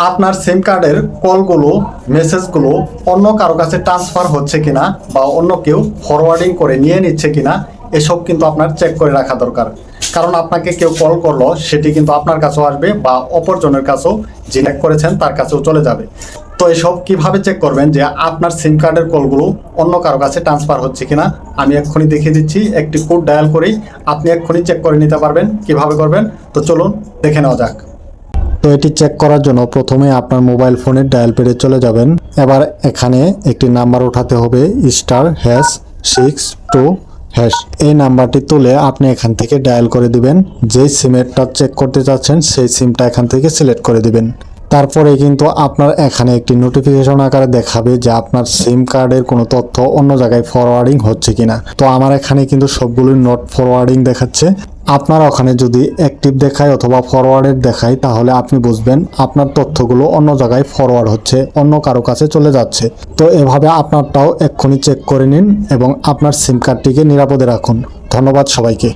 আপনার সিম কার্ডের কলগুলো মেসেজগুলো অন্য কারো কাছে ট্রান্সফার হচ্ছে কিনা বা অন্য কেউ ফরওয়ার্ডিং করে নিয়ে নিচ্ছে কিনা এসব কিন্তু আপনার চেক করে রাখা দরকার। কারণ আপনাকে কেউ কল করলো সেটি কিন্তু আপনার কাছেও আসবে বা অপরজনের কাছেও, যিনি হ্যাক করেছেন তার কাছেও চলে যাবে। তো এসব কিভাবে চেক করবেন যে আপনার সিম কার্ডের কলগুলো অন্য কারো কাছে ট্রান্সফার হচ্ছে কিনা, আমি এক্ষুনি দেখিয়ে দিচ্ছি। একটি কোড ডায়াল করেই আপনি এক্ষুনি চেক করে নিতে পারবেন। কিভাবে করবেন তো চলুন দেখে নেওয়া যাক। তো এটি চেক করার জন্য প্রথমে আপনার মোবাইল ফোনের ডায়াল পেডে চলে যাবেন। এবার এখানে একটি নাম্বার উঠাতে হবে, *6*2#। এই নাম্বারটি তুলে আপনি এখান থেকে ডায়াল করে দিবেন। যেই সিমেরটা চেক করতে চাচ্ছেন সেই সিমটা এখান থেকে সিলেক্ট করে দিবেন। তারপরে কিন্তু আপনার এখানে একটি নোটিফিকেশন আকারে দেখাবে যে আপনার সিম কার্ডের কোনো তথ্য অন্য জায়গায় ফরওয়ার্ডিং হচ্ছে কিনা। তো আমার এখানে কিন্তু সবগুলোই নট ফরওয়ার্ডিং দেখাচ্ছে। আপনার ওখানে যদি অ্যাক্টিভ দেখায় অথবা ফরওয়ার্ডেড দেখায় তাহলে আপনি বুঝবেন আপনার তথ্যগুলো অন্য জায়গায় ফরওয়ার্ড হচ্ছে, অন্য কারো কাছে চলে যাচ্ছে। তো এভাবে আপনারটাও এক্ষুনি চেক করে নিন এবং আপনার সিম কার্ডটিকে নিরাপদে রাখুন। ধন্যবাদ সবাইকে।